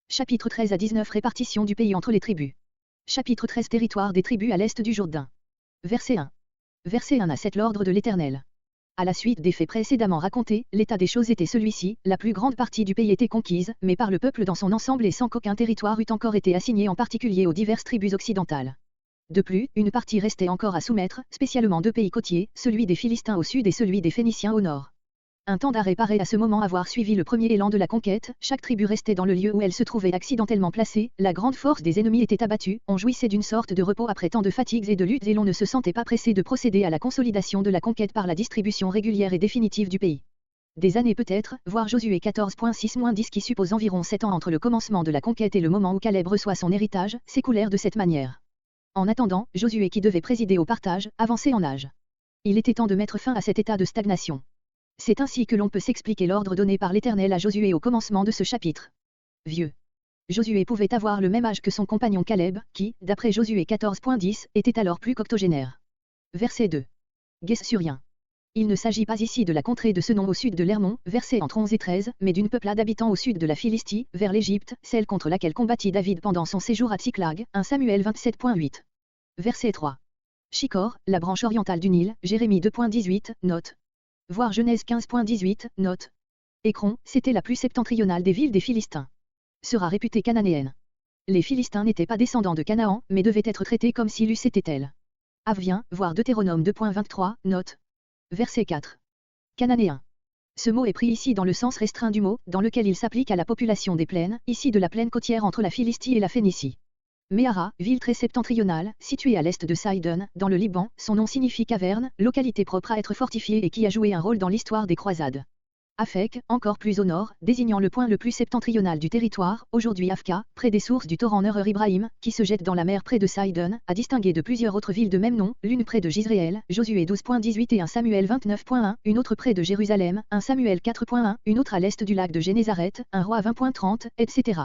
Chapitre 13 à 19 Répartition du pays entre les tribus. Chapitre 13 Territoire des tribus à l'est du Jourdain. Verset 1. Verset 1 à 7 L'ordre de l'Éternel. À la suite des faits précédemment racontés, l'état des choses était celui-ci, la plus grande partie du pays était conquise, mais par le peuple dans son ensemble et sans qu'aucun territoire eût encore été assigné en particulier aux diverses tribus occidentales. De plus, une partie restait encore à soumettre, spécialement deux pays côtiers, celui des Philistins au sud et celui des Phéniciens au nord. Un temps d'arrêt paraît à ce moment avoir suivi le premier élan de la conquête, chaque tribu restait dans le lieu où elle se trouvait accidentellement placée, la grande force des ennemis était abattue, on jouissait d'une sorte de repos après tant de fatigues et de luttes et l'on ne se sentait pas pressé de procéder à la consolidation de la conquête par la distribution régulière et définitive du pays. Des années peut-être, voire Josué 14.6-10 qui suppose environ 7 ans entre le commencement de la conquête et le moment où Caleb reçoit son héritage, s'écoulèrent de cette manière. En attendant, Josué qui devait présider au partage, avançait en âge. Il était temps de mettre fin à cet état de stagnation. C'est ainsi que l'on peut s'expliquer l'ordre donné par l'Éternel à Josué au commencement de ce chapitre. Vieux. Josué pouvait avoir le même âge que son compagnon Caleb, qui, d'après Josué 14.10, était alors plus qu'octogénaire. Verset 2. Guessurien. Il ne s'agit pas ici de la contrée de ce nom au sud de l'Hermon, versets entre 11 et 13, mais d'une peuplade habitant au sud de la Philistie, vers l'Égypte, celle contre laquelle combattit David pendant son séjour à Tsiklag, 1 Samuel 27.8. Verset 3. Chicor, la branche orientale du Nil, Jérémie 2.18, note. Voir Genèse 15.18, note. Écron, c'était la plus septentrionale des villes des Philistins. Sera réputée cananéenne. Les Philistins n'étaient pas descendants de Canaan, mais devaient être traités comme si l'eussent été tels. Avvient, voir Deutéronome 2.23, note. Verset 4. Cananéen. Ce mot est pris ici dans le sens restreint du mot, dans lequel il s'applique à la population des plaines, ici de la plaine côtière entre la Philistie et la Phénicie. Méhara, ville très septentrionale, située à l'est de Sidon, dans le Liban, son nom signifie caverne, localité propre à être fortifiée et qui a joué un rôle dans l'histoire des croisades. Afek, encore plus au nord, désignant le point le plus septentrional du territoire, aujourd'hui Afka, près des sources du torrent Ner Ibrahim, qui se jette dans la mer près de Sidon, à distinguer de plusieurs autres villes de même nom, l'une près de Gisréel, Josué 12.18 et 1 Samuel 29.1, une autre près de Jérusalem, 1 Samuel 4.1, une autre à l'est du lac de Génézareth, 1 Roi 20.30, etc.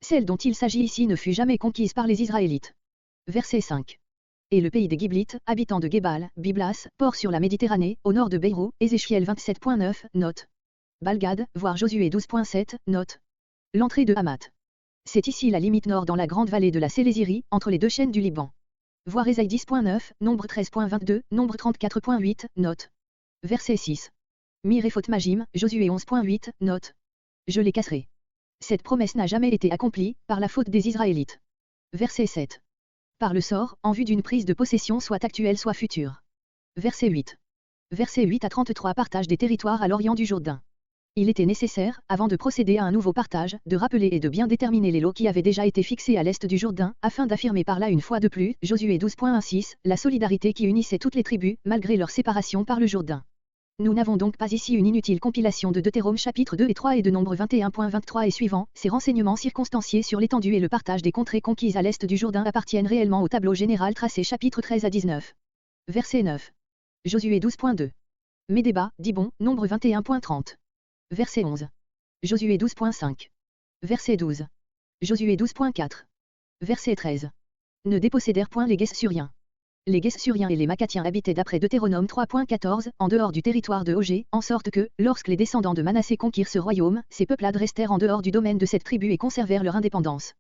Celle dont il s'agit ici ne fut jamais conquise par les Israélites. Verset 5. Et le pays des Giblites, habitants de Gebal, Biblas, port sur la Méditerranée, au nord de Beyrou, Ézéchiel 27.9, note. Balgad, voir Josué 12.7, note. L'entrée de Hamath. C'est ici la limite nord dans la grande vallée de la Sélésirie, entre les deux chaînes du Liban. Voir Ésaïe 10.9, Nombre 13.22, Nombre 34.8, note. Verset 6. Mir et Phot Magim, Josué 11.8, note. Je les casserai. Cette promesse n'a jamais été accomplie, par la faute des Israélites. Verset 7. Par le sort, en vue d'une prise de possession soit actuelle soit future. Verset 8. Verset 8 à 33 Partage des territoires à l'orient du Jourdain. Il était nécessaire, avant de procéder à un nouveau partage, de rappeler et de bien déterminer les lots qui avaient déjà été fixés à l'est du Jourdain, afin d'affirmer par là une fois de plus, Josué 12.16, la solidarité qui unissait toutes les tribus, malgré leur séparation par le Jourdain. Nous n'avons donc pas ici une inutile compilation de Deutéronome chapitres 2 et 3 et de Nombre 21.23 et suivants, ces renseignements circonstanciés sur l'étendue et le partage des contrées conquises à l'est du Jourdain appartiennent réellement au tableau général tracé chapitre 13 à 19. Verset 9. Josué 12.2. Médéba, Dibon, Nombre 21.30. Verset 11. Josué 12.5. Verset 12. Josué 12.4. Verset 13. Ne dépossédèrent point les Guessuriens. Les Guessuriens et les Macatiens habitaient d'après Deutéronome 3.14, en dehors du territoire de Ogé, en sorte que, lorsque les descendants de Manassé conquirent ce royaume, ces peuplades restèrent en dehors du domaine de cette tribu et conservèrent leur indépendance.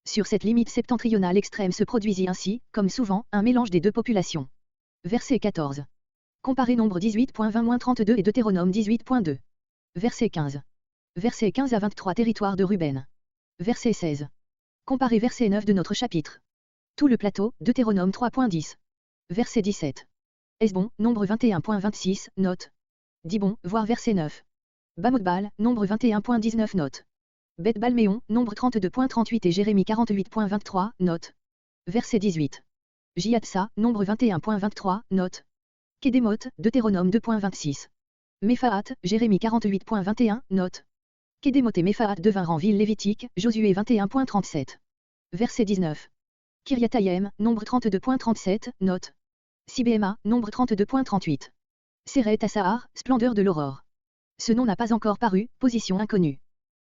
Sur cette limite septentrionale extrême se produisit ainsi, comme souvent, un mélange des deux populations. Verset 14. Comparez Nombre 18.20-32 et Deutéronome 18.2. Verset 15. Verset 15 à 23 Territoire de Ruben. Verset 16. Comparez verset 9 de notre chapitre. Tout le plateau, Deutéronome 3.10. Verset 17. Esbon, Nombre 21.26, note. Dibon, voir verset 9. Bamotbal, Nombre 21.19 note. Beth-Balméon, Nombre 32.38 et Jérémie 48.23, note. Verset 18. Jiatsa, Nombre 21.23, note. Kédémoth, Deutéronome 2.26. Méphaat, Jérémie 48.21, note. Kédémoth et Méphaat devinrent villes lévitiques, Josué 21.37. Verset 19. Kiriathaïm, Nombre 32.37, note. Sibéma, Nombre 32.38. Séret Assahar, splendeur de l'aurore. Ce nom n'a pas encore paru, position inconnue.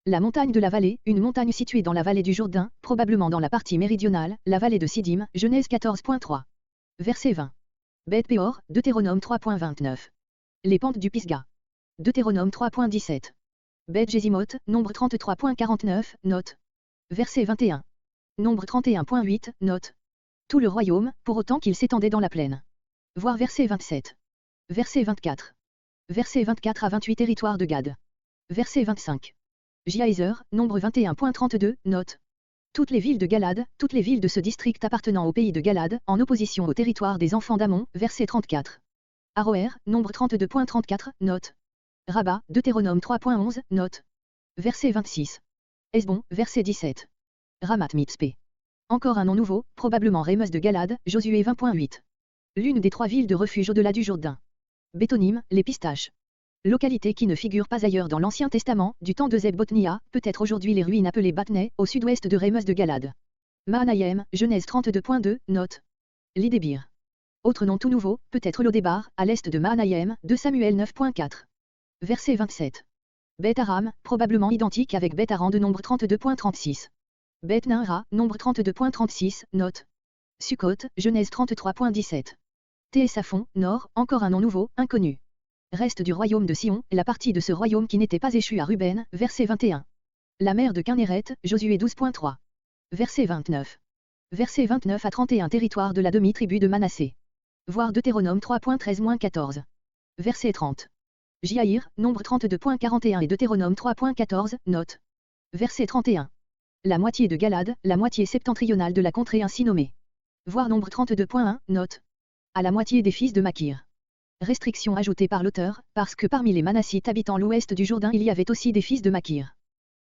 La montagne de la vallée, une montagne située dans la vallée du Jourdain, probablement dans la partie méridionale, la vallée de Sidim, Genèse 14.3. Verset 20. Beth Péor, Deutéronome 3.29. Les pentes du Pisga. Deutéronome 3.17. Beth Jésimoth, Nombre 33.49, note. Verset 21. Nombre 31.8, note. Tout le royaume, pour autant qu'il s'étendait dans la plaine. Voir verset 27. Verset 24. Verset 24 à 28 territoire de Gad. Verset 25. Jaézer, nombre 21.32, note. Toutes les villes de Galad, toutes les villes de ce district appartenant au pays de Galad, en opposition au territoire des enfants d'Amon, verset 34. Aroer, nombre 32.34, note. Rabat, Deutéronome 3.11, note. Verset 26. Esbon, verset 17. Ramat Mitzpé. Encore un nom nouveau, probablement Rémeus de Galad, Josué 20.8. L'une des 3 villes de refuge au-delà du Jourdain. Bétonim, les pistaches. Localité qui ne figure pas ailleurs dans l'Ancien Testament, du temps de Zeb-Botnia, peut-être aujourd'hui les ruines appelées Batneh, au sud-ouest de Rémeus de Galad. Mahanaïm, Genèse 32.2, note. Lidébir. Autre nom tout nouveau, peut-être Lodébar, à l'est de Mahanaïm, 2 Samuel 9.4. Verset 27. Beth Aram, probablement identique avec Beth Aran de nombre 32.36. Beth Ninra, nombre 32.36, note. Sukkot, Genèse 33.17. Téessafon, nord, encore un nom nouveau, inconnu. Reste du royaume de Sion, la partie de ce royaume qui n'était pas échue à Ruben, verset 21. La mer de Kinneret, Josué 12.3. Verset 29. Verset 29 à 31 territoire de la demi-tribu de Manassé. Voir Deutéronome 3.13-14. Verset 30. Jaïr, nombre 32.41 et Deutéronome 3.14, note. Verset 31. La moitié de Galad, la moitié septentrionale de la contrée ainsi nommée. Voir nombre 32.1, note. À la moitié des fils de Makir. Restriction ajoutée par l'auteur, parce que parmi les Manassites habitant l'ouest du Jourdain il y avait aussi des fils de Makir.